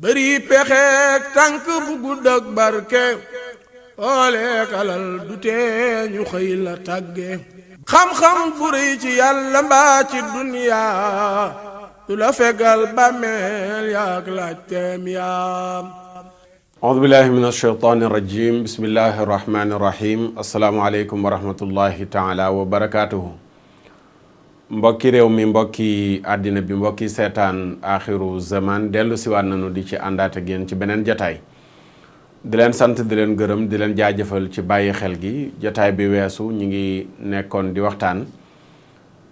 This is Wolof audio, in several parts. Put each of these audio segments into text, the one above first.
bëri pexeek tànk bu gudd ak barke ooleek alal du tee ñu xëy la tàgge xam-xam bu rëy ci yàlla mbaa ci duniyaa du la fegal bàmmeel yaak laajteem yaam. audu billahi min alsheytaani irrajim bismillahi irrahmani irrahim asalaamualeykum wa rahmatullahi taala wa barakatuhu. mbokki réew mi, mbokki àddina bi, mbokki seetaan axiru zaman dellu siwaat nañu di ci àndaat ak yéen ci beneen jataay di leen sant di leen gërëm di leen jaajëfal ci bàyyi xel gi. jataay bi weesu ñu ngi nekkoon di waxtaan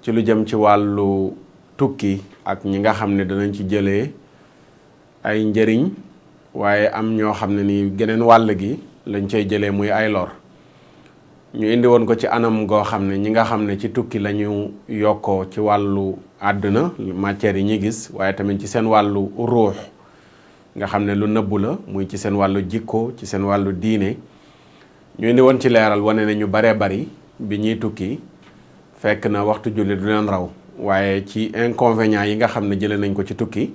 ci lu jëm ci wàllu tukki ak ñi nga xam ne danañ ci jëlee ay njëriñ, waaye am ñoo xam ne ni geneen wàll gi lañ cay jëlee muy ay lor. ñu indi woon ko ci anam goo xam ne ñi nga xam ne ci tukki la ñu yokkoo ci wàllu àdduna matière yi ñi gis, waaye tamit ci seen wàllu ruux nga xam ne lu nëbbu la, muy ci seen wàllu jikko, ci seen wàllu diine. ñu indi woon ci leeral wane ne ñu baree bari bi ñuy tukki fekk na waxtu julli du leen raw, waaye ci inconvénients yi nga xam ne jëlee nañ ko ci tukki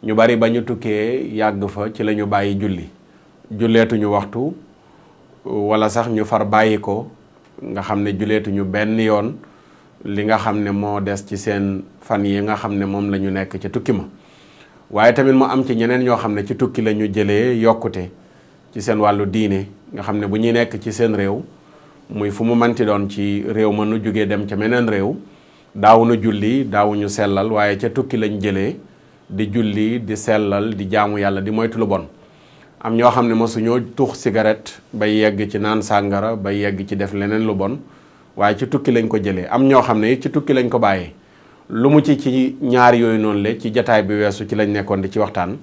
ñu bari ba ñu tukkee yàgg fa ci la ñu bàyyi julli, julleetuñu waxtu wala sax ñu far bàyyi ko nga xam ne julleetuñu benn yoon li nga xam ne moo des ci seen fan yi nga xam ne moom la ñu nekk ci tukki ma. waaye tamit mu am ci ñeneen ñoo xam ne ci tukki la ñu jëlee yokkute ci seen wàllu diine nga xam ne bu ñuy nekk ci seen réew, muy fu mu manti doon ci réew ma nu jógee dem ca meneen réew, daawuñu julli daawuñu sellal, waaye ca tukki lañ jëlee di julli di sellal di jaamu yàlla di moytu lu bon. am ñoo xam ne mosuñoo tux cigarette bay yegg ci naan sàngara bay yegg ci def leneen lu bon, waaye ci tukki lañ ko jëlee. am ñoo xam ne ci tukki lañ ko bàyyee. lu mu ci ñaar yooyu noonu le ci jataay bi weesu ci lañ nekkoon di ci waxtaan,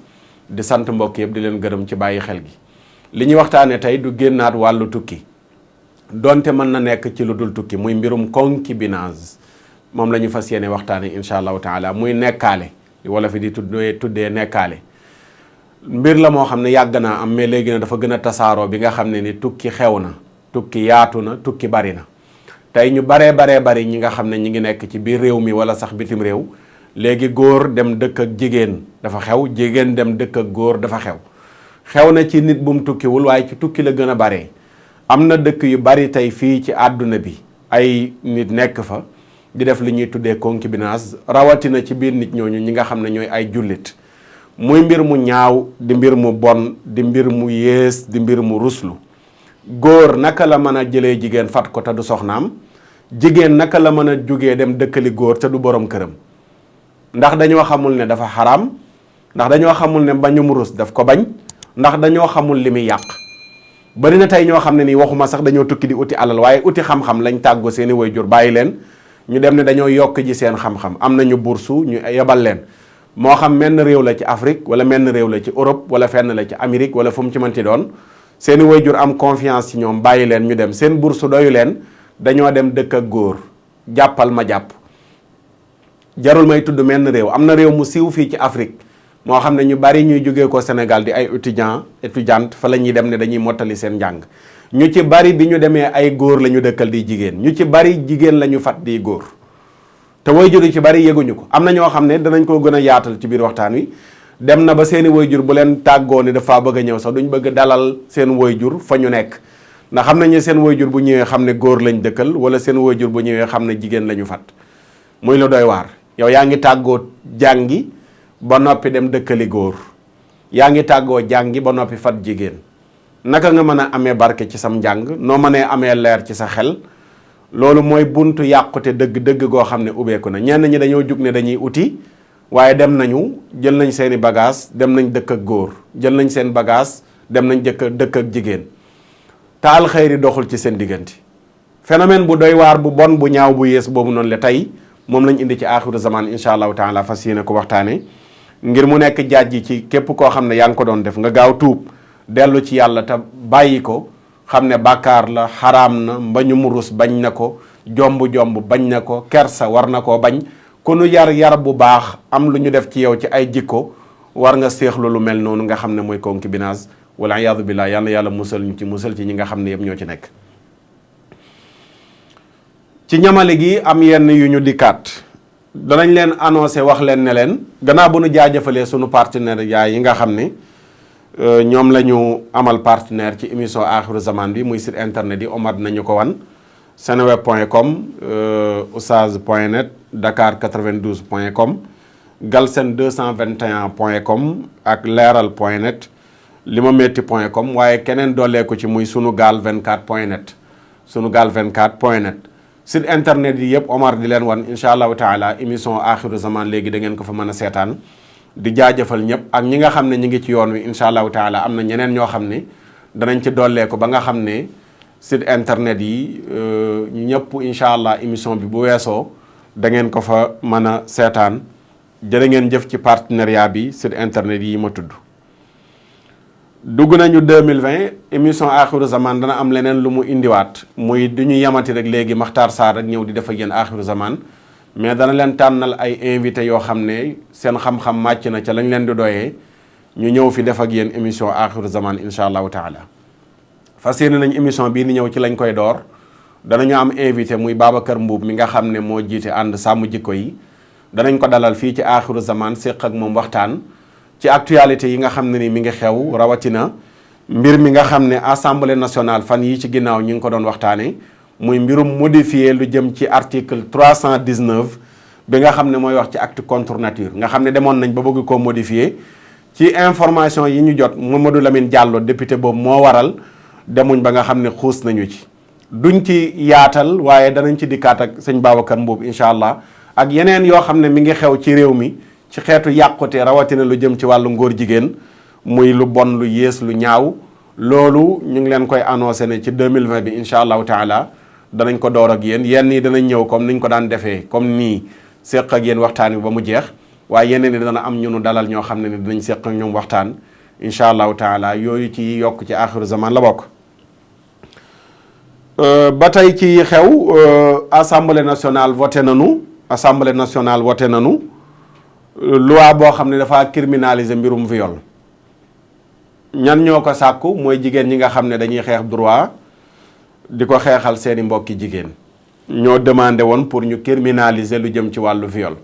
di sant mbokk yëpp di leen gërëm ci bàyyi xel gi. li ñuy waxtaane tey du génnaat wàllu tukki, donte mën na nekk ci lu dul tukki, muy mbirum concubinage. moom la ñu fas yéene waxtaane incha allahu taala, muy nekkaale li wala fi di tuddee nekkaale. mbir la moo xam ne yàgg naa am, mais léegi na dafa gën a tasaaroo bi nga xam ne ni tukki xew na, tukki yaatu na, tukki bari na. tey ñu baree bari ñi nga xam ne ñi ngi nekk ci biir réew mi wala sax bitim réew, léegi góor dem dëkk ak jigéen dafa xew, jigéen dem dëkk ak góor dafa xew. xew na ci nit bu mu tukkiwul, waaye ci tukki la gën a baree. am na dëkk yu bari tey fii ci àdduna bi ay nit nekk fa di def li ñuy tuddee concubinage, rawatina ci biir nit ñooñu ñi nga xam ne ñooy ay jullit. muy mbir mu ñaaw, di mbir mu bon, di mbir mu yées, di mbir mu ruslu. góor naka la mën a jëlee jigéen fat ko te du soxnaam, jigéen naka la mën a jógee dem dëkkali góor te du borom këram. ndax dañoo xamul ne dafa xaraam, ndax dañoo xamul ne bañum rus daf ko bañ, ndax dañoo xamul li muy yàq. bari na tey ñoo xam ne nii waxuma sax dañoo tukki di uti alal, waaye uti xam-xam lañ tàggoo seeni waajur bàyyi leen ñu dem ne dañoo yokk ji seen xam-xam. am nañu bursu ñu yebal leen, moo xam menn réew la ci Afrique wala menn réew la ci Europe wala fenn la ci Amérique wala fu mu ci mënti doon. seeni waajur am confiance ci ñoom bàyyi leen ñu dem, seen bursu doyu leen, dañoo dem dëkk ak góor. jàppal ma jàpp, jarul may tudd menn réew. am na réew mu siiw fii ci Afrique moo xam ne ñu bari ñuy jógee ko Sénégal di ay étudiante fa la ñuy dem ne dañuy mottali seen njàng. ñu ci bari bi ñu demee ay góor la ñu dëkkal di jigéen, ñu ci bari jigéen la ñu fat di góor, te waajur yi ci bari yëguñu ko. am na ñoo xam ne danañ koo gën a yaatal ci biir waxtaan wi. dem na ba seeni waajur bu leen tàggoo ni dafa bëgg a ñëw sax duñ bëgg dalal seen waajur fa ñu nekk, ndax xam nañ ne seen waajur bu ñëwee xam ne góor lañ dëkkal, wala seen waajur bu ñëwee xam ne jigéen la ñu fat. muy lu doy waar. yow yaa ngi tàggoo jàngi ba noppi dem dëkkali góor, yaa ngi tàggoo jàngi ba noppi fat jigéen. naka nga mën a amee barke ci sam njàng, noo mënee amee leer ci sa xel? loolu mooy buntu yàqute dëgg goo xam ne ubbeeku na. ñenn ñi dañoo jug ne dañuy uti, waaye dem nañu jël nañ seeni bagage dem nañ dëkk ak góor, jël nañ seen bagage dem nañ dëkk ak jigéen. taal xëyri doxul ci seen diggante. phénomène bu doy waar, bu bon, bu ñaaw, bu yées boobu noonu la tey moom lañ indi ci axiru zaman incha allahu taala, fas yéene ko waxtaane ngir mu nekk jaaj ci képp koo xam ne yaa ngi ko doon def nga gaaw tuub dellu ci yàlla te bàyyi ko, xam ne bàkkaar la, xaraam na, mbañum rus bañ na ko, jomb bañ na ko, kersa war na koo bañ. ku nu yar bu baax, am lu ñu def ci yow ci ay jikko, war nga séexlu lu mel noonu nga xam ne mooy concubinage. wala iyaadu billah, yàlla musal ñu ci, musal ci ñi nga xam ne yëpp ñoo ci nekk. ci ñamale gi am yenn yu ñu dikkaat danañ leen annoncé wax leen ne leen gannaaw bu nu jaajëfalee sunu partenaire yi nga xam ne ñoom la ñu amal partenaire ci émission Axiru Zaman bi muy site internet yi Omar nañu ko wan seneweb.com oustaz.net dakar 92.com galsen 221.com ak leeral.net limametti.com waaye keneen dooleeku ci muy sunugal 24.net sunugal 24.net site internet yi yëpp Omar di leen wan incha allahu taala émission Axiru Zaman léegi da ngeen ko fa mën a seetaan di jaajëfal ñëpp ak ñi nga xam ne ñi ngi ci yoon wi incha allahu taala am na ñeneen ñoo xam ne danañ ci dooleeku ba nga xam ne site internet yi ñu ñëpp incha allah émission bi bu weesoo da ngeen ko fa mën a seetaan jërë ngeen jëf ci partenariat bi site internet yi ma tudd. dugg nañu 2020 émission Axiru Zaman dana am leneen lu mu indiwaat muy du ñu yamati rek léegi Makhtar Sarr rek ñëw di def ak yéen Axiru Zaman mais dana leen tànnal ay invité yoo xam ne seen xam-xam màcc na ca lañ leen di doyee ñu ñëw fi def ak yéen émission Axiru Zaman incha allahu taala. fas yéene nañ émission bii ni ñëw ci lañ koy door danañu am invité muy Babacar Mbuub mi nga xam ne moo jiite ànd sàmm jikko yi danañ ko dalal fii ci Axiru Zaman séq ak moom waxtaan ci actualité yi nga xam ne ni mi ngi xew rawatina mbir mi nga xam ne assemblée nationale fan yi ci ginnaaw ñu ngi ko doon waxtaane muy mbirum modifié lu jëm ci article 319 bi nga xam ne mooy wax ci acte contre nature nga xam ne demoon nañ ba bëgg koo modifié ci information yi ñu jot Mamadou Lamine Diallo député boobu moo waral demuñ ba nga xam ne xuus nañu ci duñ ci yaatal waaye danañ ci dikkaat ak sëñ Babacar Mbuub incha allah ak yeneen yoo xam ne mi ngi xew ci réew mi ci xeetu yàqute rawatina lu jëm ci wàllu ngóor jigéen muy lu bon lu yées lu ñaaw loolu ñu ngi leen koy annoncé ne ci 2020 bi incha allahu taala danañ ko door ak yéen yenn yi danañ ñëw comme niñ ko daan defee comme nii séq ak yéen waxtaan wi ba mu jeex waaye yeneen yi dana am ñu nu dalal ñoo xam ne ni dinañ séq ak ñoom waxtaan incha allahu taala yooyu ci yokk ci Axiru Zaman la bokk. ba tey ci xew assemblée nationale voté nanu loi boo xam ne dafa criminaliser mbirum viol ñan ñoo ko sàkku mooy jigéen ñi nga xam ne dañuy xeex droit di ko xeexal seeni mbokki jigéen ñoo demandé woon pour ñu criminaliser lu jëm ci wàllu viol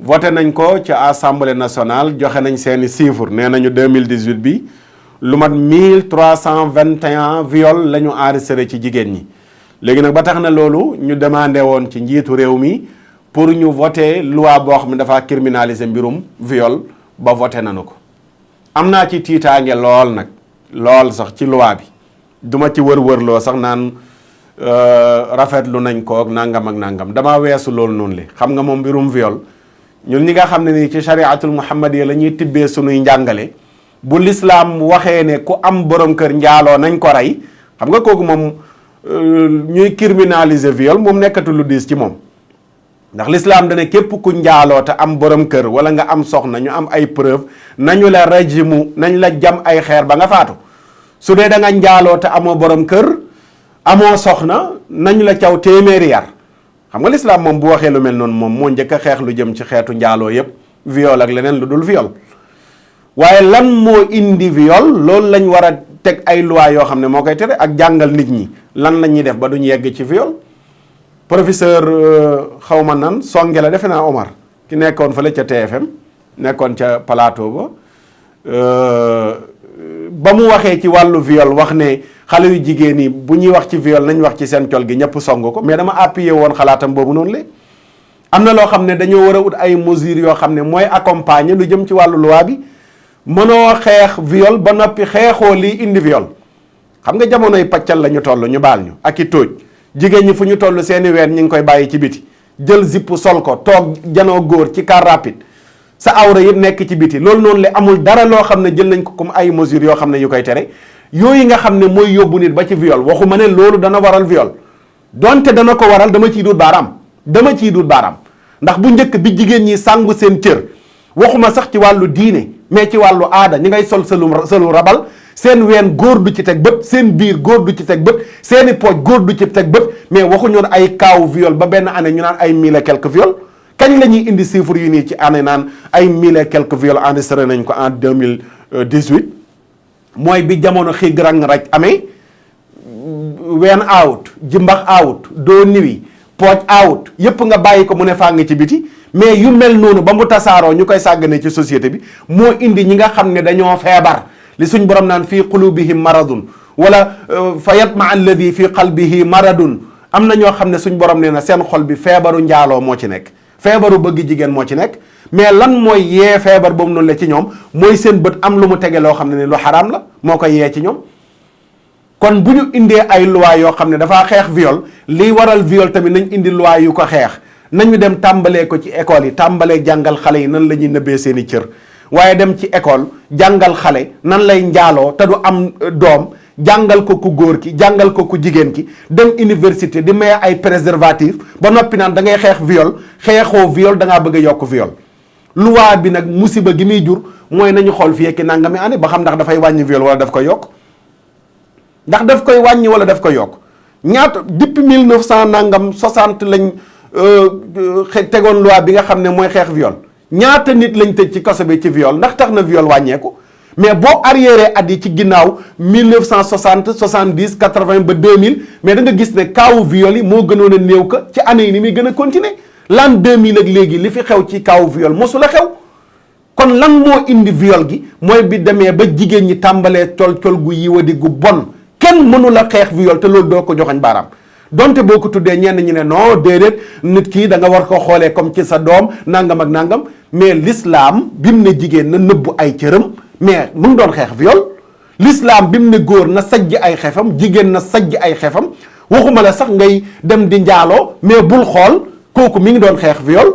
voté nañ ko ci assemblée nationale joxe nañ seeni chiffres nee nañu 2018 bi lu mat 1321 viol la ñu enregistré ci jigéen ñi léegi nag ba tax na loolu ñu demandé woon ci njiitu réew mi pour ñu voté loi boo xam ne dafa criminaliser mbirum viol ba voté nañu ko am naa ci tiitaange lool nag lool sax ci loi bi duma ci wër-wërloo sax naan rafetlu nañ ko ak nangam damaa weesu loolu noonu li xam nga moom mbirum viol ñun ñi nga xam ne nii ci chariatul muhammadiyya la ñuy tibbee sunuy njàngale bu lislaam waxee ne ku am borom kër njaaloo nañ ko rey xam nga kooku moom ñuy criminaliser viol moom nekkatu lu diis ci moom ndax lislaam dane képp ku njaaloo te am borom kër wala nga am soxna ñu am ay preuve nañu la rajimu nañ la jam ay xeer ba nga faatu su dee da nga njaaloo te amoo borom kër amoo soxna nañu la caw téeméeri yar xam nga lislaam moom bu waxee lu mel noonu moom moo njëkk a xeex lu jëm ci xeetu njaaloo yépp viol ak leneen lu dul viol waaye lan moo indi viol loolu lañ war a teg ay loi yoo xam ne moo koy tere ak jàngal nit ñi lan la ñuy def ba duñ yegg ci viol professeur xawma nan songe la defe naa Omar ki nekkoon fële ca TFM nekkoon ca plateau ba mu waxee ci wàllu viol wax ne xale yu jigéen yi bu ñuy wax ci viol nañ wax ci seen col gi ñëpp song ko mais dama appuyé woon xalaatam boobu noonu le am na loo xam ne dañoo war a ut ay mesures yoo xam ne mooy accompagner lu jëm ci wàllu loi bi mënoo xeex viol ba noppi xeexoo lii indi viol xam nga jamonoy paccal la ñu toll ñu baal ñu ak i tóoj jigéen ñi fu ñu toll seeni ween ñu ngi koy bàyyi ci biti jël zipp sol ko toog janoo góor ci car rapide sa awra yëpp nekk ci biti loolu noonu le amul dara loo xam ne jël nañ ko comme ay mesures yoo xam ne yu koy tere yooyu nga xam ne mooy yóbbu nit ba ci viol waxuma ne loolu dana waral viol donte dana ko waral dama ciy duut baaraam ndax bu njëkk bi jigéen ñi sàngu seen cër waxuma sax ci wàllu diine mais ci wàllu aada ñi ngay sol selu rabal seen ween góor du ci teg bët seen biir góor du ci teg bët seeni pooj góor du ci teg bët mais waxuñu ay kaaw viol ba benn année ñu naan ay 1000 et quelques viol kañ la ñuy indi chiffres yu nii ci année naan ay 1000 et quelques viol enregistré nañ ko en 2018 mooy bi jamono xii rang raj amee ween out jimbax out doo niwi pooj out yépp nga bàyyi ko mu ne faa ngi ci biti. mais yu mel noonu ba mu tasaaroo ñu koy sàggane ci société bi moo indi ñi nga xam ne dañoo feebar li suñ borom naan fii qulubihim maradun wala fa yatma alladi fii qalbihi maradun am na ñoo xam ne suñ borom nee na seen xol bi feebaru njaaloo moo ci nekk feebaru bëgg jigéen moo ci nekk mais lan mooy yee feebar boobu noonu la ci ñoom mooy seen bët am lu mu tege loo xam ne ni lu xaraam la moo koy yee ci ñoom. kon bu ñu indee ay loi yoo xam ne dafaa xeex viol liy waral viol tamit nañ indi loi yu ko xeex nañu dem tàmbalee ko ci école yi tàmbalee jàngal xale yi nan la ñuy nëbbee seen i cër waaye dem ci école jàngal xale nan lay njaaloo te du am doom jàngal ko ku góor ki jàngal ko ku jigéen ki dem université di maye ay préservatif ba noppi naan da ngay xeex viol xeexoo viol da ngaa bëgg a yokk viol. loi bi nag musiba gi muy jur mooy nañu xool fii ak nangami année ba xam ndax dafay wàññi viol wala daf koy yokk ndax daf koy wàññi wala daf koy yokk ñaata depuis 1900 nangam 60 lañ tegoon loi bi nga xam ne mooy xeex viol ñaata nit lañ tëj ci kaso bi ci viol ndax tax na viol wàññeeku mais boo arriéré at yi ci ginnaaw 1960 70 80 ba 2000 mais da nga gis ne kaawu viol yi moo gënoon a néew ka ci année yi ni muy gën a continuer l'an 2000 ak léegi li fi xew ci kaawu viol mosu la xew kon lan moo indi viol gi mooy bi demee ba jigéen ñi tàmbalee col gu yiwadi gu bon kenn mënu la xeex viol te loolu doo ko joxoñ baaraam donte boo ko tuddee ñenn ñi ne non déedéet nit kii da nga war ko xoolee comme ci sa doom nangam ak nangam mais l'islam bi mu ne jigéen na nëbbu ay cëram mais mu ngi doon xeex viol l'islam bi mu ne góor na sajj ay xefam jigéen na sajj ay xefam waxuma la sax ngay dem di njaaloo mais bul xool kooku mi ngi doon xeex viol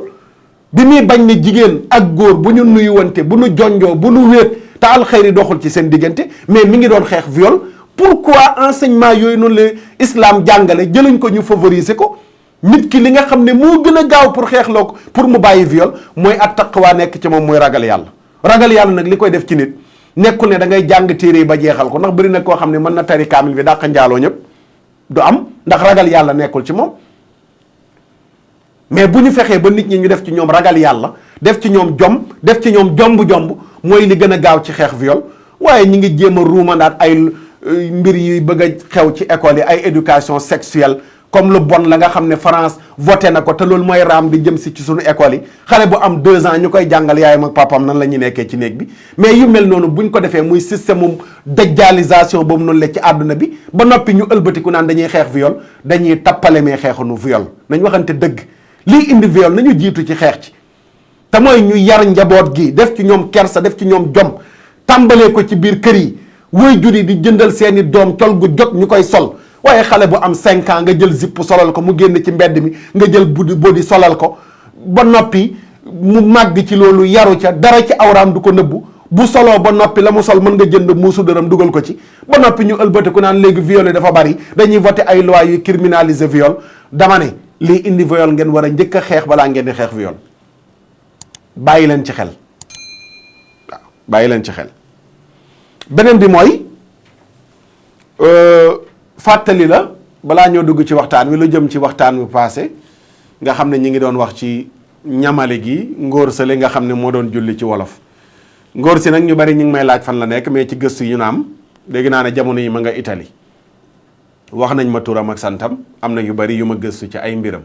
bi muy bañ ne jigéen ak góor bu ñu nuyuwante bu ñu jonjoo bu ñu wéet te alxayri doxul ci seen diggante mais mi ngi doon xeex viol pourquoi enseignement yooyu noonu la islam jàngale jëluñ ko ñu favoriser ko nit ki li nga xam ne moo gën a gaaw pour xeexloo ko pour mu bàyyi viol mooy at taqwa nekk ci moom mooy ragal yàlla ragal yàlla nag li koy def ci nit nekkul ne da ngay jàng téere yi ba jeexal ko ndax bëri na koo xam ne mën na tari kaamil bi dàq njaaloo ñëpp du am ndax ragal yàlla nekkul ci moom mais bu ñu fexee ba nit ñi ñu def ci ñoom ragal yàlla def ci ñoom jom def ci ñoom jomb-jomb mooy li gën a gaaw ci xeex viol waaye ñi ngi jéem a ruumandaat ay mbir yi bëgg a xew ci école yi ay éducation sexuelle comme lu bon la nga xam ne France voté na ko te loolu mooy raam di jëm si ci suñu école yi xale bu am 2 ans ñu koy jàngal yaayam ak papam nan la ñuy nekkee ci néeg bi mais yu mel noonu buñ ko defee muy système mu dajjalisation boobu noonu la ci àdduna bi ba noppi ñu ëlbatiku naan dañuy xeex viol dañuy tappale mais xeexunu viol nañ waxante dëgg lii indi viol nañu jiitu ci xeex ci te mooy ñu yar njaboot gi def ci ñoom kersa def ci ñoom jom tàmbalee ko ci biir kër yi waajur yi di jëndal seeni doom col gu jot ñu koy sol waaye xale bu am 5 ans nga jël zipp solal ko mu génn ci mbedd mi nga jël bodi solal ko ba noppi mu màgg ci loolu yaru ca dara ci awraam du ko nëbbu bu soloo ba noppi la mu sol mën nga jënd muusu dërëm dugal ko ci ba noppi ñu ëlbatiku naan léegi viol dafa bari dañuy voté ay loi yu criminaliser viol dama ne lii indi viol ngeen war a njëkk a xeex balaa ngeen di xeex viol bàyyi leen ci xel waaw bàyyi leen ci xel beneen bi mooy fàttali la balaa ñoo dugg ci waxtaan wi lu jëm ci waxtaan wi passé nga xam ne ñi ngi doon wax ci ñamale gi ngóor sale nga xam ne moo doon julli ci wolof ngóor si nag ñu bari ñu ngi may laaj fan la nekk mais ci gëstu yu na am dégg naa ne jamono yi ma nga Italie wax nañ ma turam ak santam am na yu bari yu ma gëstu ci ay mbiram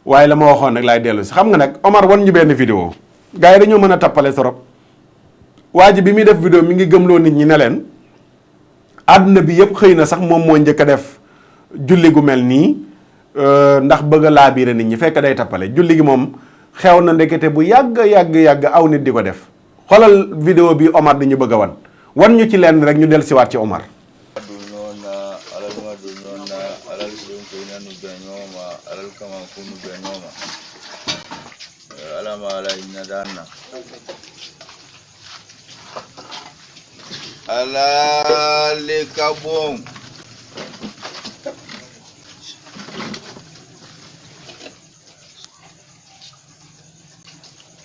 waaye la ma waxoon nag laay dellu si xam nga nag Omar wan ñu benn vidéo gars yi dañoo mën a tappale torop waa ji bi muy def vidéo mi ngi gëmloo nit ñi ne leen àdduna bi yëpp xëy na sax moom moo njëkk a def julli gu mel nii ndax bëgg a laabiire nit ñi fekk day tappale julli gi moom xew na ndekete bu yàgg aw nit di ko def xoolal vidéo bi Omar di ñu bëgg a wan ñu ci lenn rek ñu del siwaat ci Omar ala le kabon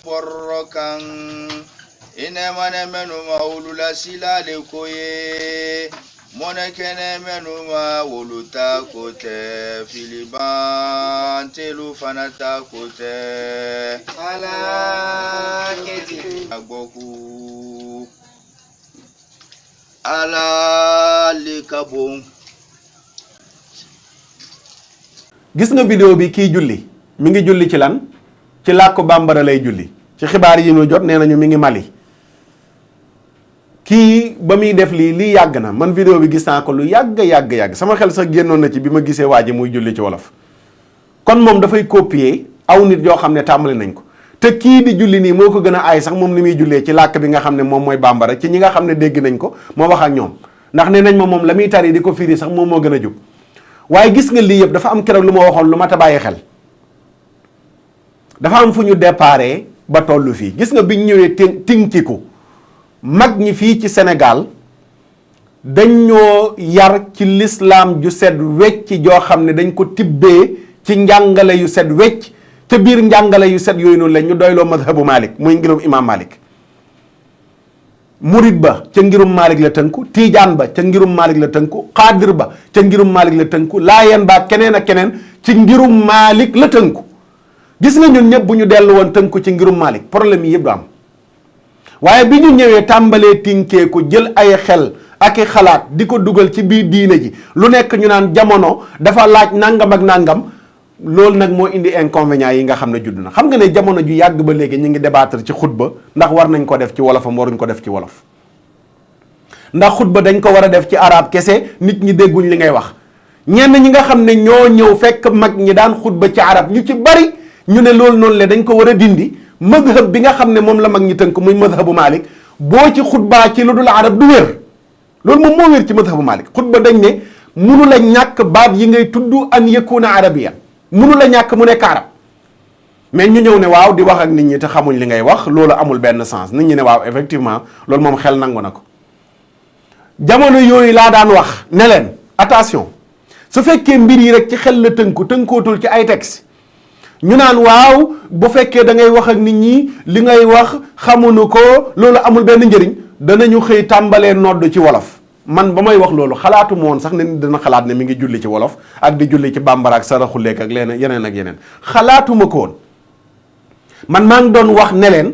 porrokan ine mane menu ma ulula sila le koye mone kene menu ma wuluta kote filiban telu fanata kote ala keti agboku ala le kabon gis nga vidéo bi kii julli mi ngi julli ci lan ci làkku bambara lay julli ci xibaar yi ñu jot nee nañu mi ngi Mali kii ba muy def lii yàgg na man vidéo bi gis naa ko lu yàgg sama xel sax génnoon na ci bi ma gisee waa ji muy julli ci wolof kon moom dafay copier aw nit yoo xam ne tàmbali nañ ko te kii di julli nii moo ko gën a aay sax moom ni muy jullee ci làkk bi nga xam ne moom mooy bambara ci ñi nga xam ne dégg nañ ko moo wax ak ñoom ndax ne nañ ma moom la muy tari di ko firi sax moom moo gën a jub waaye gis nga lii yëpp dafa am keroog lu ma waxoon lu ma ta bàyyi xel dafa am fu ñu déparé ba tollu fii gis nga biñ ñëwee tinkiku mag ñi fii ci Sénégal dañoo yar ci lislaam ju set wecc joo xam ne dañ ko tibbee ci njàngale yu set wecc ca biir njàngale yu set yooyu noonu la ñu doyloo madhabu Malik muy ngirum imam Malik murid ba ca ngirum Malik la tënku tiijaan ba ca ngirum Malik la tënku xaadir ba ca ngirum Malik la tënku laayeen ba keneen ak keneen ci ngirum Malik la tënku gis nga ñun ñëpp bu ñu dellu woon tënku ci ngirum Malik problème yi yëpp du am waaye bi ñu ñëwee tàmbalee tinkeeku jël ay xel ak i xalaat di ko dugal ci biir diine ji lu nekk ñu naan jamono dafa laaj nangam ak nangam loolu nag moo indi inconvénients yi nga xam ne judd na xam nga ne jamono ju yàgg ba léegi ñu ngi débattre ci xutba ndax war nañ ko def ci wolofam waruñ ko def ci wolof ndax xutba dañ ko war a def ci arab kese nit ñi dégguñ li ngay wax ñenn ñi nga xam ne ñoo ñëw fekk mag ñi daan xutba ci arab ñu ci bari ñu ne loolu noonu le dañ ko war a dindi madhab bi nga xam ne moom la mag ñi tënk muy madhabu Malik boo ci xutbaa ci lu dul arab du wér loolu moom moo wér ci madhabu Malik xutba dañ ne munu la ñàkk baat yi ngay tudd an yakuna arabiyan munu la ñàkk mu nekk arab mais ñu ñëw ne waaw di wax ak nit ñi te xamuñ li ngay wax loolu amul benn sens nit ñi ne waaw effectivement loolu moom xel nangu na ko jamono yooyu laa daan wax ne leen attention su fekkee mbir yi rek ci xel la tënkootul ci ay texte ñu naan waaw bu fekkee da ngay wax ak nit ñi li ngay wax xamuñu ko loolu amul benn njëriñ danañu xëy tàmbalee nodd ci wolof man ba may wax loolu xalaatu moon sax ne dina xalaat ne mi ngi julli ci wolof ak di julli ci bambara ak saraxuleek ak leneen yeneen ak yeneen xalaatuma ko woon man maa ngi doon wax ne leen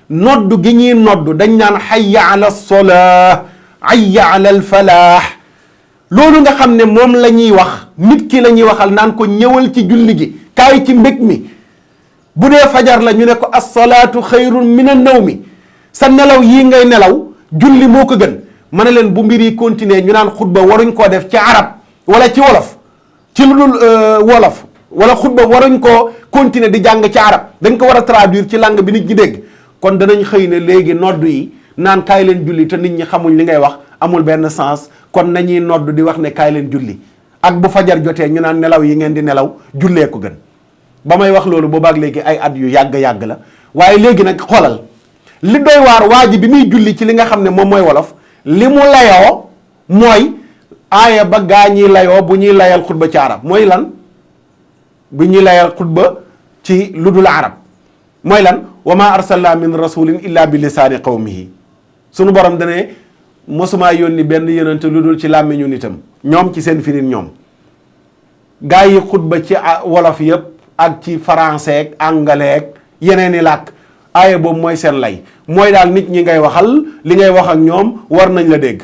nodd gi ñuy nodd dañ naan hayya ala solaa hayya ala al falaax loolu nga xam ne moom la ñuy wax nit ki la ñuy waxal naan ko ñëwal ci julli gi kaay ci mbég mi bu dee fajar la ñu ne ko as-salaatu xayrun min an-nawmi sa nelaw yii ngay nelaw julli moo ko gën ma ne leen bu mbir yi continuer ñu naan xutba waruñ koo def ci arab wala ci wolof ci lu dul wolof wala xutba waruñ koo continuer di jàng ci arab dañ ko war a traduire ci langue bi nit ñi dégg kon danañ xëy ne léegi nodd yi naan kaay leen julli te nit ñi xamuñ li ngay wax amul benn sens kon nañuy nodd di wax ne kaay leen julli ak bu fajar jotee ñu naan nelaw yi ngeen di nelaw jullee ko gën ba may wax loolu boobaak léegi ay at yu yàgg la waaye léegi nag xoolal li doy waar waa ji bi muy julli ci li nga xam ne moom mooy wolof li mu layoo mooy aaya ba gaa ñiy layoo bu ñuy layal xutba ci arab mooy lan bu ñuy layal xutba ci lu dul arab mooy lan wa ma arsalna min rasulin illa bi lisaani qawmihi sunu borom dane mosumaa yónni benn yonente lu dul ci làmmiñu nitam ñoom ci seen firin ñoom gaa yi xutba ci wolof yëpp ak ci français ak anglais ak yeneen i làkk aaya boobu mooy seen lay mooy daal nit ñi ngay waxal li ngay wax ak ñoom war nañ la dégg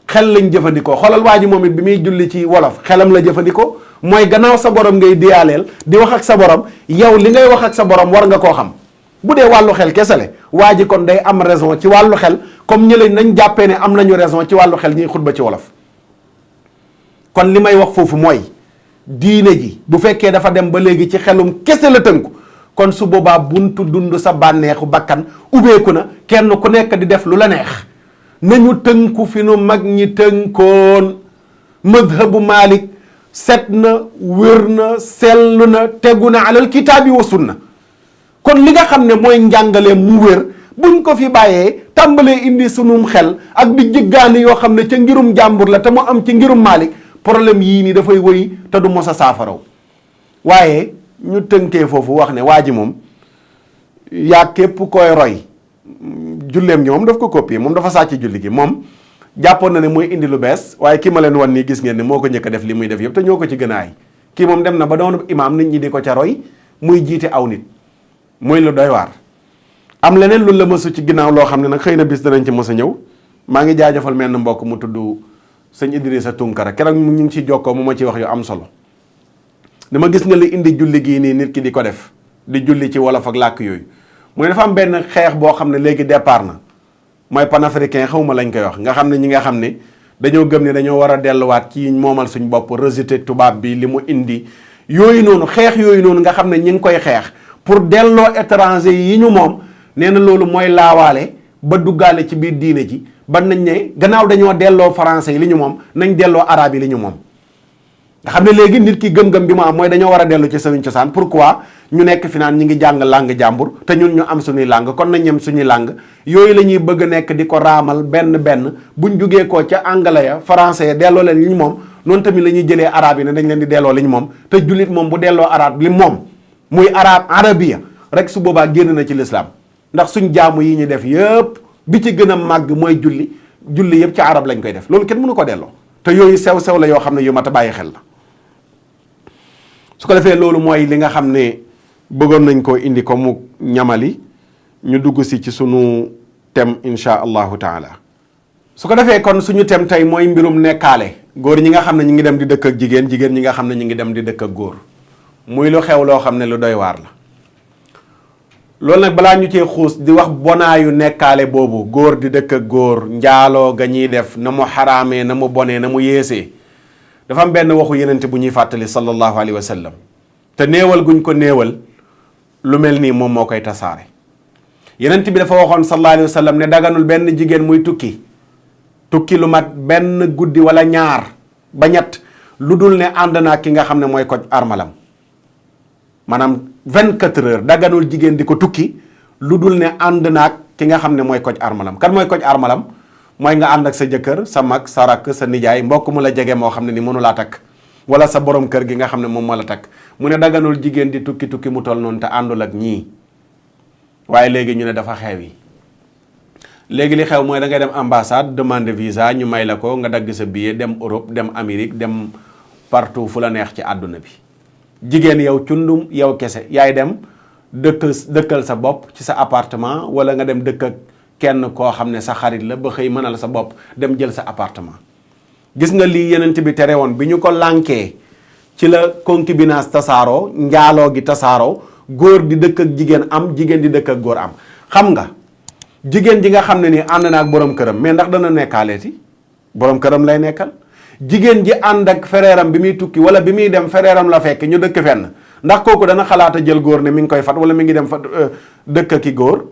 xel lañ jëfandikoo xoolal waa ji moom it bi muy julli ci wolof xelam la jëfandikoo mooy gannaaw sa borom ngay diyaaleel di wax ak sa borom yow li ngay wax ak sa borom war nga koo xam bu dee wàllu xel kese le waa ji kon day am raison ci wàllu xel comme ñi lañ nañ jàppee ne am nañu raison ci wàllu xel ñuy xutba ci wolof kon li may wax foofu mooy diine ji bu fekkee dafa dem ba léegi ci xelum kese la tënku kon su boobaa buntu dund sa bànneexu bakkan ubbeeku na kenn ku nekk di def lu la neex nañu tënku fi nu mag ñi tënkoon madhabu Malik set na wér na sell na tegu na alal kitaabi wa sunna kon li nga xam ne mooy njàngale mu wér buñ ko fi bàyyee tàmbalee indi sunum xel ak di jëggaani yoo xam ne ca ngirum jàmbur la te mu am ci ngirum Malik problème yii nii dafay wëy te du mos a saafaraw waaye ñu tënkee foofu wax ne waa ji moom yaa képp koy roy julleem gi moom daf ko copier moom dafa sàcc julli gi moom jàppoon na ne mooy indi lu bees waaye kii ma leen wan nii gis ngeen ne moo ko njëkk a def li muy def yëpp te ñoo ko ci gën a ay kii moom dem na ba doon imaam nit ñi di ko ca roy muy jiite aw nit muy lu doy waar. am leneen lu la mësu ci ginnaaw loo xam ne nag xëy na bis danañ ci mës a ñëw maa ngi jaajëfal menn mbokk mu tudd sëñ Idrissa Tunkara keroog ñu ngi ci jokkoo mu ma ci wax yu am solo dama gis nga li indi julli gii nii nit ki di ko def di julli ci wolof ak làkk yooyu mu ne dafa am benn xeex boo xam ne léegi départ na mooy panafricain xawma lañ koy wax nga xam ne ñi nga xam ne dañoo gëm ne dañoo war a delluwaat ci moomal suñ bopp rejeté tubaab bi li mu indi yooyu noonu xeex yooyu noonu nga xam ne ñi ngi koy xeex pour delloo étranger yi ñu moom nee na loolu mooy laawaale ba duggaale ci biir diine ji ba nañ ne gannaaw dañoo delloo français yi li ñu moom nañ delloo arabe yi li ñu moom nga xam ne léegi nit ki gëm-gëm bi mu am mooy dañoo war a dellu ci suñu cosaan pourquoi ñu nekk fi naan ñi ngi jàng langue jàmbur te ñun ñu am suñuy langue kon nañ ñem suñuy langue yooyu la ñuy bëgg a nekk di ko raamal benn buñ jugee ko ca anglais ya français ya delloo leen li ñu moom noonu tamit la ñuy jëlee arabe yi ne dañ leen di delloo li ñu moom te jullit moom bu delloo arabe li moom muy arabia rek su boobaa génn na ci l'islam ndax suñ jaamu yi ñu def yëpp bi ci gën a màgg mooy julli yëpp ci arab lañ koy def loolu kenn mënu ko delloo te yooyu sew-sew la yoo xam ne yu mat a bàyyi xel la su ko defee loolu mooy li nga xam ne bëggoon nañ koo indi ko mu ñamali ñu dugg si ci sunu thème insha allahu taala su ko defee kon suñu thème tey mooy mbirum nekkaale góor ñi nga xam ne ñu ngi dem di dëkk ak jigéen ñi nga xam ne ñu ngi dem di dëkk ak góor muy lu xew loo xam ne lu doy waar la loolu nag balaa ñu cee xuus di wax bonaayu nekkaale boobu góor di dëkk ak góor njaaloo ga ñuy def na mu xaraamee na mu bonee na mu yéesee dafa am benn waxu yenente bu ñuy fàttali sallallahu alayhi wa sallam te néewal guñ ko néewal lu mel nii moom moo koy tasaare yenent bi dafa waxoon sallallahu alayhi wa sallam ne daganul benn jigéen muy tukki lu mat benn guddi wala ñaar ba ñett lu dul ne ànd naa ki nga xam ne mooy koj armalam maanaam 24 heures daganul jigéen di ko tukki lu dul ne ànd naag ki nga xam ne mooy koj armalam kan mooy koj armalam mooy nga ànd ak sa jëkkër sa mag sa rakk sa nijaay mbokk mu la jege moo xam ne ni mënu laa takk wala sa borom kër gi nga xam ne moom moo la takk mu ne daganul jigéen di tukki mu toll noonu te àndul ak ñii waaye léegi ñu ne dafa xew yi léegi li xew mooy da ngay dem ambassade demande visa ñu may la ko nga dagg sa billet dem Europe dem Amérique dem partout fu la neex ci àdduna bi jigéen yow cundum yow kese yaay dem dëkkal sa bopp ci sa appartement wala nga dem dëkk ak kenn koo xam ne sa xarit la ba xëy mënal sa bopp dem jël sa appartement gis nga lii yenent bi tere woon bi ñu ko lànkee ci la concubinage tasaaroo njaaloo gi tasaaroo góor di dëkk ak jigéen am jigéen di dëkk ak góor am xam nga jigéen ji nga xam ne nii ànd na ak borom këram mais ndax dana nekkaaleeti borom këram lay nekkal jigéen ji ànd ak fereeram bi muy tukki wala bi muy dem fereeram la fekk ñu dëkk fenn ndax kooku dana xalaat a jël góor ne mi ngi koy fat wala mi ngi dem fa dëkk ki góor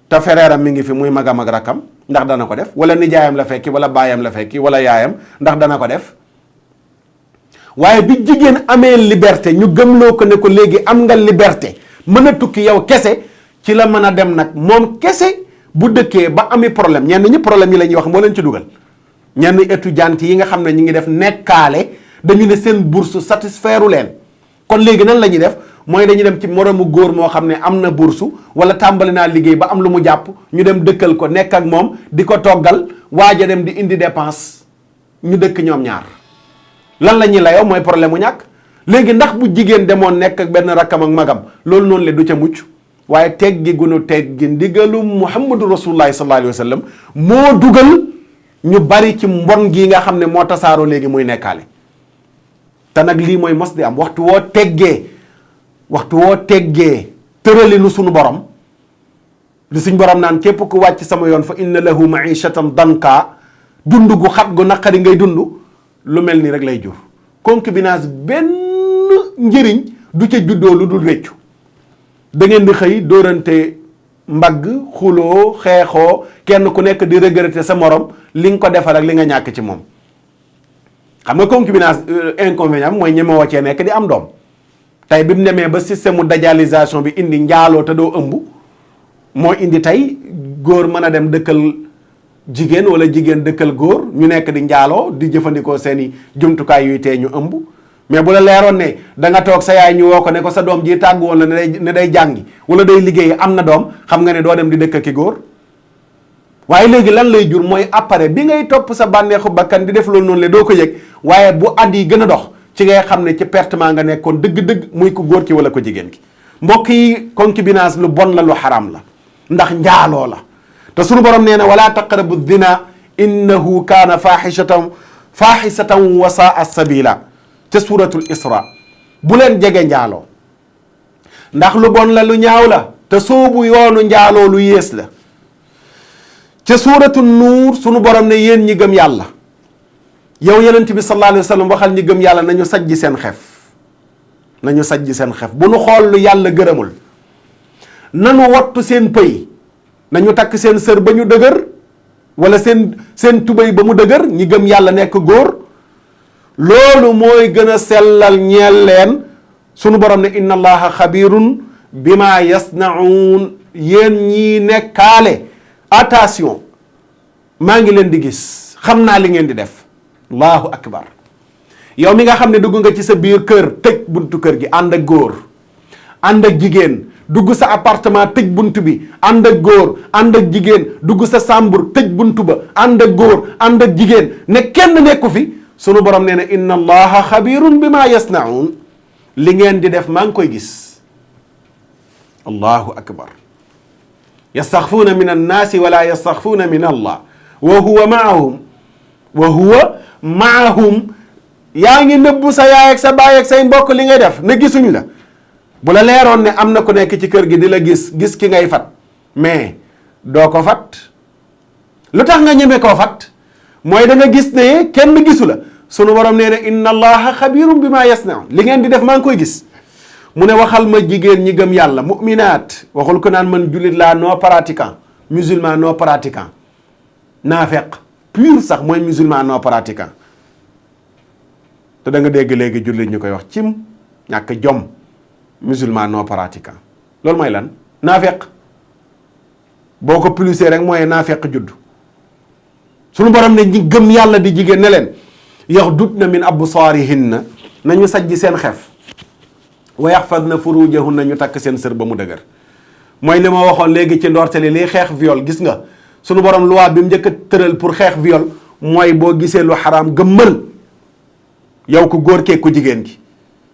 te fereeram mi ngi fi muy magam ak rakkam ndax dana ko def wala nijaayam la fekki wala baayam la fekki wala yaayam ndax dana ko def waaye bi jigéen amee liberté ñu gëmloo ko ne ko léegi am nga liberté mën a tukki yow kese ci la mën a dem nag moom kese bu dëkkee ba ami problème ñenn ñi problème yi la ñuy wax moo leen ci dugal ñenn étudiant yi nga xam ne ñu ngi def nekkaale dañu ne seen bourse satisfaire leen kon léegi nan la ñuy def mooy dañuy dem ci moromu góor moo xam ne am na bourse wala tàmbali naa liggéey ba am lu mu jàpp ñu dem dëkkal ko nekk ak moom di ko toggal waaja dem di indi dépense ñu dëkk ñoom ñaar lan la ñuy layoo mooy problème mu ñàkk léegi ndax bu jigéen demoon nekk ak benn rakkam ak magam loolu noonu le du ca mucc waaye teggi gunu teggi ndigalu muhammadu rasulullahi sallallahu alayhi wa sallam moo dugal ñu bari ci mbon gi nga xam ne moo tasaaroo léegi muy nekkaale te nag lii mooy mos di am waxtu woo teggee tëralinu sunu borom li suñ borom naan képp ku wàcc sama yoon fa inna lahu maishatan danka dund gu xat gu naqari ngay dund lu mel ni rek lay jur concubinage benn njëriñ du ca juddoo lu dul réccu da ngeen di xëy dóorante mbagg xuloo xeexoo kenn ku nekk di regretter sa morom li nga ko defal ak li nga ñàkk ci moom xam nga concubinage inconvénient mooy ñemewoo cee nekk di am doom tey bi mu demee ba système mu dajalisation bi indi njaaloo te doo ëmb moo indi tey góor mën a dem dëkkal jigéen wala jigéen dëkkal góor ñu nekk di njaaloo di jëfandikoo seeni jumtukaay yuy tee ñu ëmb mais bu la leeroon ne da nga toog sa yaay ñu woo ko ne ko sa doom ji tàggu woon la ne day jàngi wala day liggéeyi am na doom xam nga ne doo dem di dëkk ki góor waaye léegi lan lay jur mooy appareil bi ngay topp sa bànneexu bakkan di def loolu noonu le doo ko yëg waaye bu at yi gën a dox ci ngay xam ne ci pertement nga nekkoon dëgg-dëgg muy ko góor ki wala ko jigéen ki mbokk yi concubinage lu bon la lu xaram la ndax njaaloo la te sunu borom nee na wala taqrabu zina innahu kaana faaxisatan wa saa sabila ca suratul isra bu leen jege njaaloo ndax lu bon la lu ñaaw la te soobu yoonu njaaloo lu yées la. ca suuratu nuur sunu borom ne yéen ñi gëm yàlla yow yonent bi sallallahu alayhi wa sallam waxal ñi gëm yàlla nañu sajji seen xef nañu sajji seen xef bu nu xool lu yàlla gërëmul nanu wattu seen pëy nañu takk seen sër ba ñu dëgër wala seen tubéy ba mu dëgër ñi gëm yàlla nekk góor loolu mooy gën a sellal ñeel leen sunu borom ne inna allaha xabirun bima yasnaun yéen ñii nekkaale attention maa ngi leen di gis xam naa li ngeen di def allahu akbar yow mi nga xam ne dugg nga ci sa biir kër tëj buntu kër gi ànd ak góor ànd ak jigéen dugg sa appartement tëj bunt bi ànd ak góor ànd ak jigéen dugg sa chambre tëj bunt ba ànd ak góor ànd ak jigéen ne kenn nekku fi sunu borom nee na inna allaha xabirun bima yasnaun li ngeen di def maa ngi koy gis allahu akbar yastaxfuuna min annaasi wala yastaxfuuna min allah wa huwa maahum yaa ngi nëbbu sa yaay ak sa baay ak say mbokk li ngay def ne gisuñ la bu la leeroon ne am na ku nekk ci kër gi di la gis ki ngay fat mais doo ko fat lu tax nga ñeme koo fat mooy da nga gis ne kenn gisu la sunu borom nee na inna allaha xabirum bi maa yasnaun li ngeen di def maa ngi koy gis mu ne waxal ma jigéen ñi gëm yàlla mu'minaat waxul ko naan man jullit laa non pratiquant musulman non pratiquant naafeq pur sax mooy musulman non pratiquant te da nga dégg léegi jullit ñu koy wax cim ñàkk jom musulman non pratiquant loolu mooy lan naafeq boo ko plusee rek mooy naafeq judd suñu borom ne ñi gëm yàlla di jigéen ne leen yaxdudna min absaarihinna nañu sajji seen xef wa yaxfadna furujahunna ñu takk seen sër ba mu dëgër mooy li ma waxoon léegi ci ndoorteli liy xeex viol gis nga sunu borom loi bi mu njëkk a tëral pour xeex viol mooy boo gisee lu xaraam gëmmal yow ku góor kee ku jigéen gi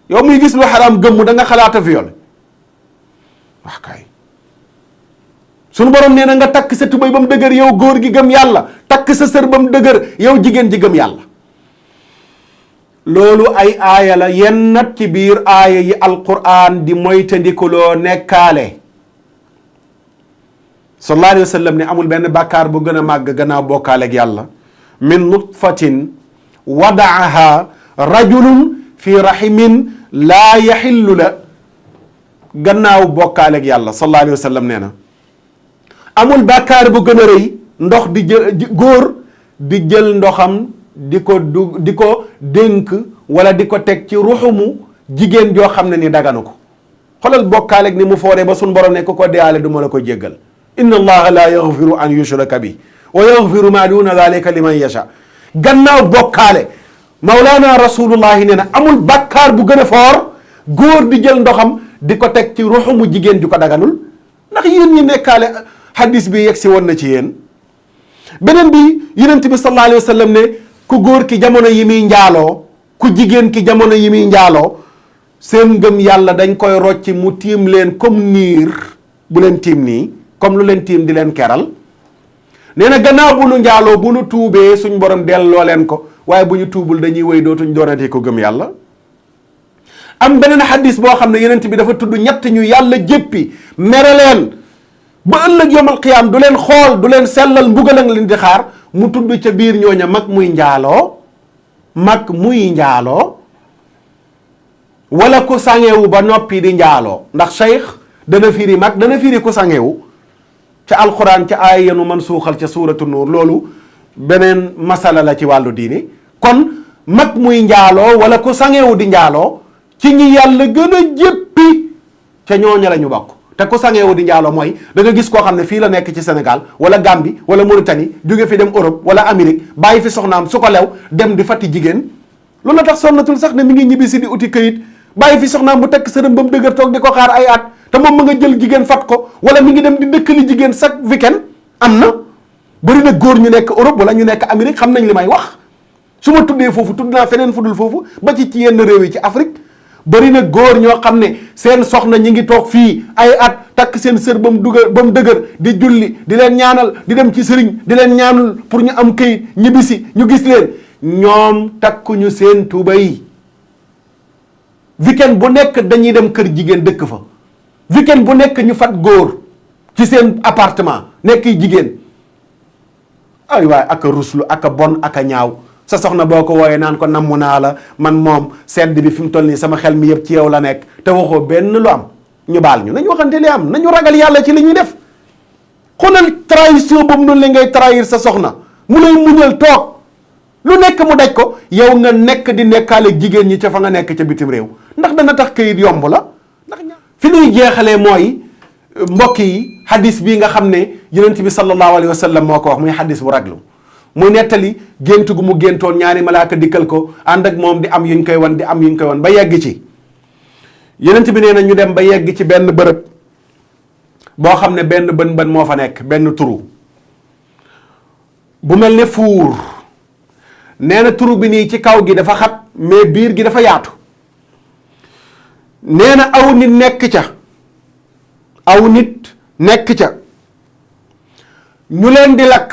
yow muy gis lu xaraam gëmm da nga xalaata viol wax kay sunu borom nee na nga takk sa tubéy ba mu dëgër yow góor gi gëm yàlla takk sa sër ba mu dëgër yow jigéen ji gëm yàlla loolu ay aaya la yennat ci biir aaya yi alquran di moytandikuloo nekkaale sallallahu alayhi wa sallam ne amul benn bàkkaar bu gën a màgg gannaaw bokkaale ak yàlla min nutfatin wadaaha rajulun fi rahimin laa yaxillu la gannaaw bokkaale ak yàlla sallallahu alayhi wa sallam nee na amul bàkkaar bu gën a rëy ndox di jël góor di jël ndoxam di ko dénk wala di ko teg ci ruxumu jigéen joo xam ne ni daganu ko xoolal bokkaaleeg ni mu fooree ba suñ borom ne ku ko deyaale du ma la ko jéggal inna allaha la yaxfiru an yushraka bi wa yaxfiru ma duna dalika liman yasha gannaaw bokkaale mawlaana rasulullahi nee na amul bàkkaar bu gën a foor góor di jël ndoxam di ko teg ci ruxumu jigéen ju ko daganul ndax yéen ñi nekkaale hadis bi yegg si woon na ci yéen beneen bi yonent bi sallallahu alayhi wa sallam ne ku góor ki jamono yi muy njaaloo ku jigéen ki jamono yi muy njaaloo seen ngëm yàlla dañ koy rocci mu tiim leen comme niir bu leen tiim nii comme lu leen tiim di leen keral nee na gannaaw bu nu njaaloo bu nu tuubee suñ borom delloo leen ko waaye bu ñu tuubul dañuy wéy dootuñ doonatee ko gëm yàlla. am beneen xadis boo xam ne yonent bi dafa tudd ñett ñu yàlla jéppi mere leen ba ëllëg yomal qiyaam du leen xool du leen sellal mbugal leen di xaar mu tudd ca biir ñooña mag muy njaaloo wala ku sangewu ba noppi di njaaloo ndax cheikh dana firi mag dana firi ku sangewu ca alquran ca aaya yenu man suuxal ca suuratu nuur loolu beneen masala la ci wàllu diini kon mag muy njaaloo wala ku sangewu di njaaloo ci ñi yàlla gën a jéppi ca ñooña la ñu bokk te ku sangewu di njaaloo mooy da nga gis koo xam ne fii la nekk ci Sénégal wala Gambie wala Mauritanie jóge fi dem Europe wala Amérique bàyyi fi soxnaam su ko lew dem di fatti jigéen loolu la tax sonnatul sax ne mi ngi ñibbi si di uti këyit bàyyi fi soxnaam bu tekk sërëm ba mu dëgër toog di ko xaar ay at te moom ma nga jël jigéen fat ko wala mi ngi dem di dëkkali jigéen chaque weekend am na bëri na góor ñu nekk Europe wala ñu nekk Amérique xam nañ li may wax su ma tuddee foofu tudd naa feneen fudul foofu ba ci yenn réew yi ci Afrique bëri na góor ñoo xam ne seen soxna ñi ngi toog fii ay at takk seen sër ba mu dëgër di julli di leen ñaanal di dem ci sëriñ di leen ñaanal pour ñu am këyit ñibbisi ñu gis leen ñoom takkuñu seen tuuba yi weekend bu nekk dañuy dem kër jigéen dëkk fa weekend bu nekk ñu fat góor ci seen appartement nekk jigéen ay waay aka ruslu aka bon aka ñaaw sa soxna boo ko wooyee naan ko namm naa la man moom sedd bi fi mu toll nii sama xel mi yëpp ci yow la nekk te waxoo benn lu am ñu baal ñu nañu waxante li am nañu ragal yàlla ci li ñuy def xoolal trahison boobu noonu la ngay trahir sa soxna mu lay muñal toog lu nekk mu daj ko yow nga nekk di nekkaale jigéen ñi ca fa nga nekk ca bitim réew ndax dana tax këyit yomb la ndax fi ñuy jeexalee mooy mbokk yi hadis bii nga xam ne yonent bi sallallahu alayhi wa sallam moo ko wax muy hadis bu raglu muy nettali gént gu mu géntoon ñaari malaaka dikkal ko ànd ak moom di am yuñ koy wan di am yuñ koy wan ba yegg ci yonent bi nee na ñu dem ba yegg ci benn bërëb boo xam ne benn bën moo fa nekk benn turu bu mel ne fuur nee na turu bi nii ci kaw gi dafa xat mais biir gi dafa yaatu nee na aw nit nekk ca ñu leen di lakk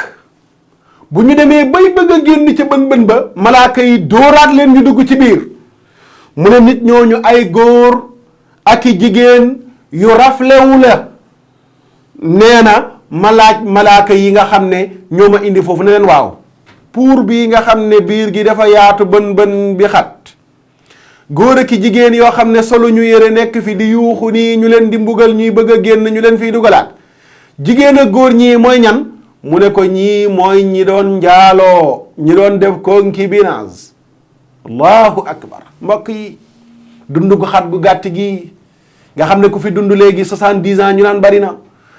bu ñu demee bay bëgg a génn ca bën ba malaaka yi dóoraat leen ñu dugg ci biir mu ne nit ñooñu ay góor ak i jigéen yu raflewu la nee na malaaka yi nga xam ne ñoo ma indi foofu ne leen waaw pour bii nga xam ne biir gi dafa yaatu bën bi xat góor ak jigéen yoo xam ne solo ñu yére nekk fi di yuuxu nii ñu leen di mbugal ñuy bëgg a génn ñu leen fiy dugalaat jigéen ak góor ñii mooy ñan mu ne ko ñii mooy ñi doon njaaloo ñi doon def concubinage allahu akbar mbokk yi dund gu xat gu gàtt gi nga xam ne ku fi dund léegi 70 ans ñu naan bari na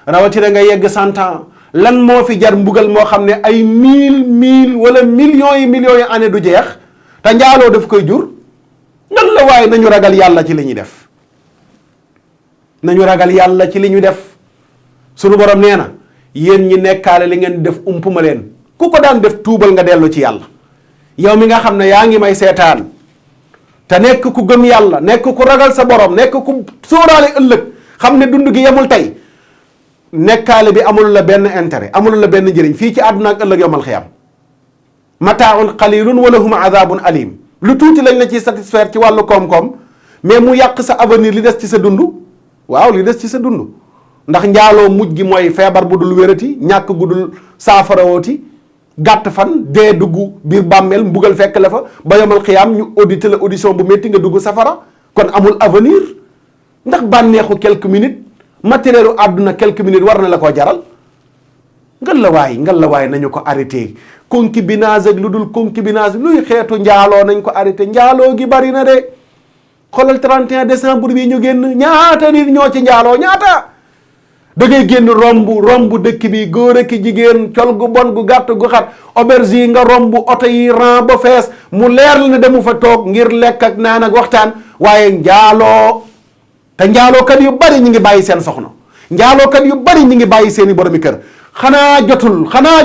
rawatina nga yegg 100 ans lan moo fi jar mbugal moo xam ne ay mille wala millions yi année du jeex te njaaloo daf koy jur nan la waaye nañu ragal yàlla ci li ñuy def nañu ragal yàlla ci li ñu def sunu borom nee na yéen ñi nekkaale li ngeen def umpuma leen ku ko daan def tuubal nga dellu ci yàlla yow mi nga xam ne yaa ngi may seetaan te nekk ku gëm yàlla nekk ku ragal sa borom nekk ku sóoraale ëllëg xam ne dund gi yemul tey nekkaale bi amul la benn intérêt amul la benn njëriñ fii ci àdduna ak ëllëg yawmal xiyaam mataaun qalilun wa lahum adabun alim lu tuuti lañ la ci satisfaire ci wàllu koom-koom mais mu yàq sa avenir li des ci sa dund waaw li des ci sa dund ndax njaaloo mujj gi mooy feebar bu dul wérati ñàkk gu dul saafarawooti gàtt fan dee dugg biir bàmmeel mbugal fekk la fa ba yawmal xiyaam ñu audité la audition bu métti nga dugg safara kon amul avenir ndax bànneexu quelques minutes matériel u àdduna quelques minutes war na la koo jaral ngal la waay nañu ko arrêté concubinage ak lu dul concubinage luy xeetu njaaloo nañ ko arrêté njaaloo gi bari na de xoolal 31 décembre bi ñu génn ñaata nit ñoo ci njaaloo ñaata da ngay génn romb dëkk bi góor ak jigéen col gu bon gu gàtt gu xat auberge yi nga romb oto yi ran ba fees mu leer la ne demu fa toog ngir lekk ak naan ak waxtaan waaye njaaloo te njaalookat yu bari ñi ngi bàyyi seen soxna njaalookat yu bari ñi ngi bàyyi seeni boromi kër xanaa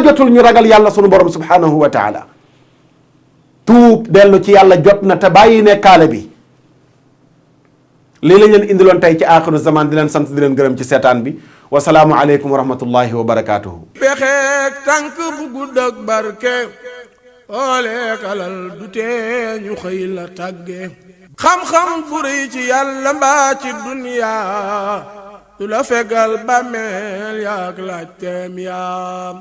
jotul ñu ragal yàlla sunu borom subhanahu wa taala tuub dellu ci yàlla jot na te bàyyi nekkaale bi lii lañ leen indiloon tey ci axiru zaman di leen sant di leen gërëm ci seetaan bi wasalaamu aleykum wa rahmatullahi wa barakatuhu pexeek tànk bu gudd ak barke ooleek alal du tee ñu xëy la tàgge xam-xam bu rëy ci yàlla mbaa ci duniyaa du la fegal bàmmeel yaak laaj teem yaam